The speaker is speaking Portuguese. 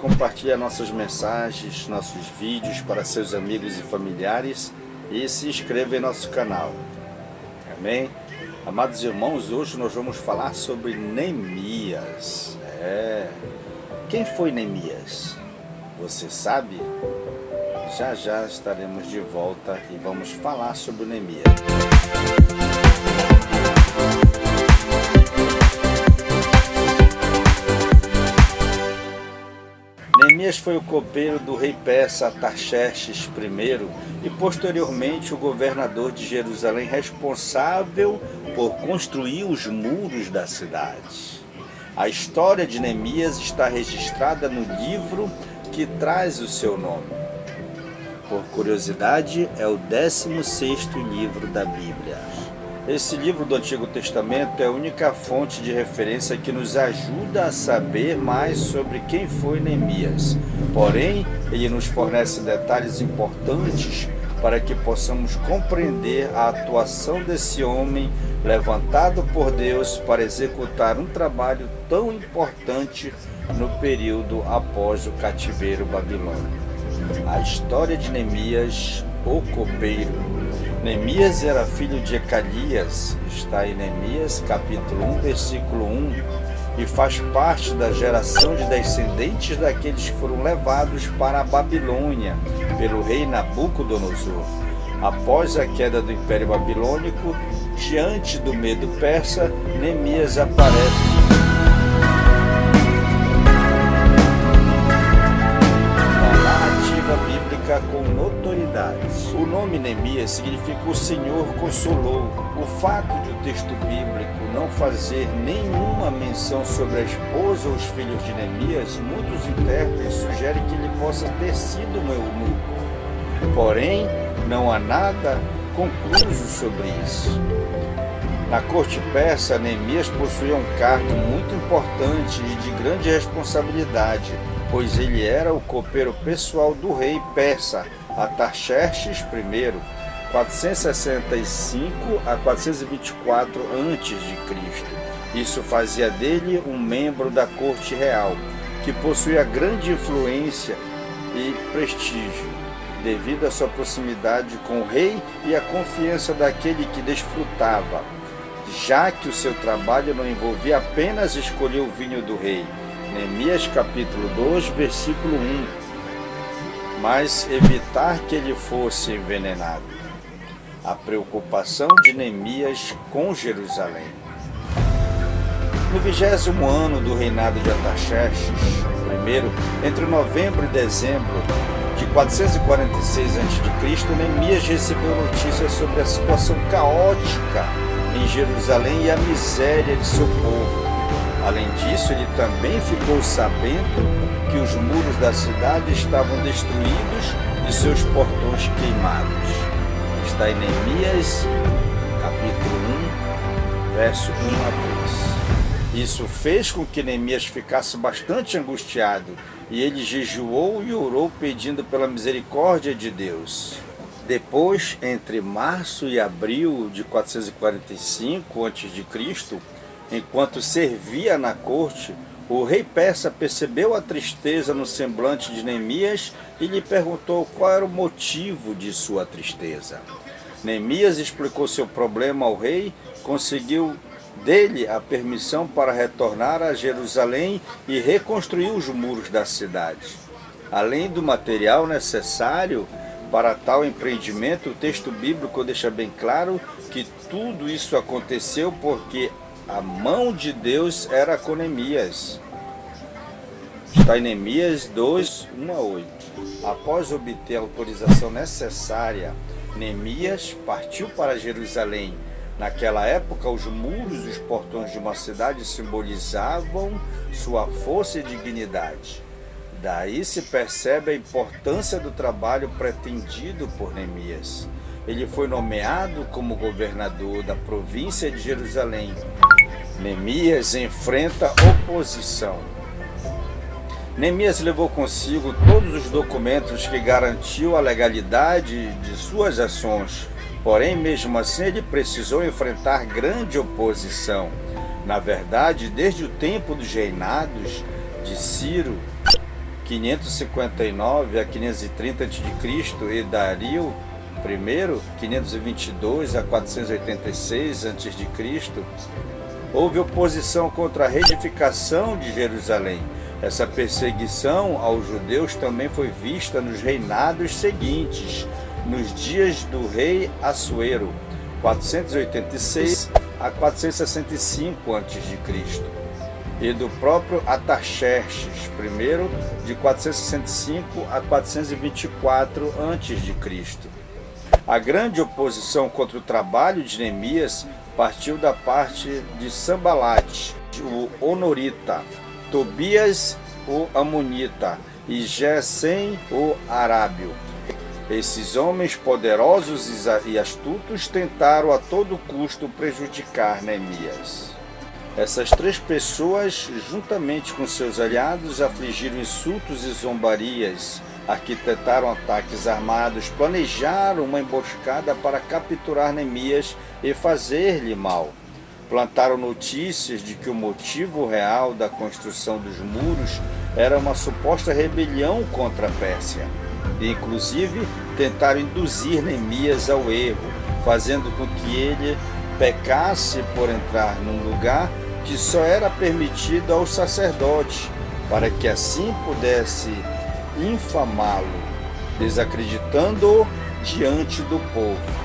compartilhar nossas mensagens, nossos vídeos para seus amigos e familiares e se inscreva em nosso canal. Amém? Amados irmãos, hoje nós vamos falar sobre Neemias. Quem foi Neemias? Você sabe? Já já estaremos de volta e vamos falar sobre Neemias. Neemias foi o copeiro do rei persa Artaxerxes I e posteriormente o governador de Jerusalém, responsável por construir os muros da cidade. A história de Neemias está registrada no livro que traz o seu nome. Por curiosidade, é o 16º livro da Bíblia. Esse livro do Antigo Testamento é a única fonte de referência que nos ajuda a saber mais sobre quem foi Neemias. Porém, ele nos fornece detalhes importantes para que possamos compreender a atuação desse homem levantado por Deus para executar um trabalho tão importante no período após o cativeiro babilônico. A história de Neemias, o copeiro. Neemias era filho de Ecalias, está em Neemias capítulo 1, versículo 1, e faz parte da geração de descendentes daqueles que foram levados para a Babilônia pelo rei Nabucodonosor. Após a queda do Império Babilônico, diante do medo persa, Neemias aparece com notoriedade. O nome Neemias significa o Senhor consolou. O fato de o texto bíblico não fazer nenhuma menção sobre a esposa ou os filhos de Neemias, muitos intérpretes sugerem que ele possa ter sido um eunuco. Porém, não há nada concluso sobre isso. Na corte persa, Neemias possuía um cargo muito importante e de grande responsabilidade, pois ele era o copeiro pessoal do rei persa Artaxerxes I, 465 a 424 a.C. Isso fazia dele um membro da corte real, que possuía grande influência e prestígio, devido à sua proximidade com o rei e a confiança daquele que desfrutava, já que o seu trabalho não envolvia apenas escolher o vinho do rei. Neemias capítulo 2, versículo 1. Mas evitar que ele fosse envenenado. A preocupação de Neemias com Jerusalém. No 20º ano do reinado de Artaxerxes I, entre novembro e dezembro de 446 a.C., Neemias recebeu notícias sobre a situação caótica em Jerusalém e a miséria de seu povo. Além disso, ele também ficou sabendo que os muros da cidade estavam destruídos e seus portões queimados. Está em Neemias, capítulo 1, verso 1 a 3. Isso fez com que Neemias ficasse bastante angustiado, e ele jejuou e orou pedindo pela misericórdia de Deus. Depois, entre março e abril de 445 a.C., enquanto servia na corte, o rei persa percebeu a tristeza no semblante de Neemias e lhe perguntou qual era o motivo de sua tristeza. Neemias explicou seu problema ao rei, conseguiu dele a permissão para retornar a Jerusalém e reconstruir os muros da cidade. Além do material necessário para tal empreendimento, o texto bíblico deixa bem claro que tudo isso aconteceu porque a mão de Deus era com Neemias. Está em Neemias 2, 1 a 8. Após obter a autorização necessária, Neemias partiu para Jerusalém. Naquela época, os muros e os portões de uma cidade simbolizavam sua força e dignidade. Daí se percebe a importância do trabalho pretendido por Neemias. Ele foi nomeado como governador da província de Jerusalém. Neemias enfrenta oposição. Neemias levou consigo todos os documentos que garantiam a legalidade de suas ações. Porém, mesmo assim, ele precisou enfrentar grande oposição. Na verdade, desde o tempo dos reinados de Ciro 559 a 530 a.C. e Dario I, 522 a 486 a.C., houve oposição contra a reedificação de Jerusalém. Essa perseguição aos judeus também foi vista nos reinados seguintes, nos dias do rei Assuero, 486 a 465 a.C., e do próprio Artaxerxes I, de 465 a 424 a.C. A grande oposição contra o trabalho de Neemias partiu da parte de Sanbalate, o Honorita, Tobias, o Amonita, e Gesem, o Arábio. Esses homens poderosos e astutos tentaram a todo custo prejudicar Neemias. Essas três pessoas, juntamente com seus aliados, afligiram insultos e zombarias, arquitetaram ataques armados, planejaram uma emboscada para capturar Neemias e fazer-lhe mal. Plantaram notícias de que o motivo real da construção dos muros era uma suposta rebelião contra a Pérsia. E, inclusive, tentaram induzir Neemias ao erro, fazendo com que ele pecasse por entrar num lugar que só era permitido aos sacerdotes, para que assim pudesse infamá-lo, desacreditando-o diante do povo.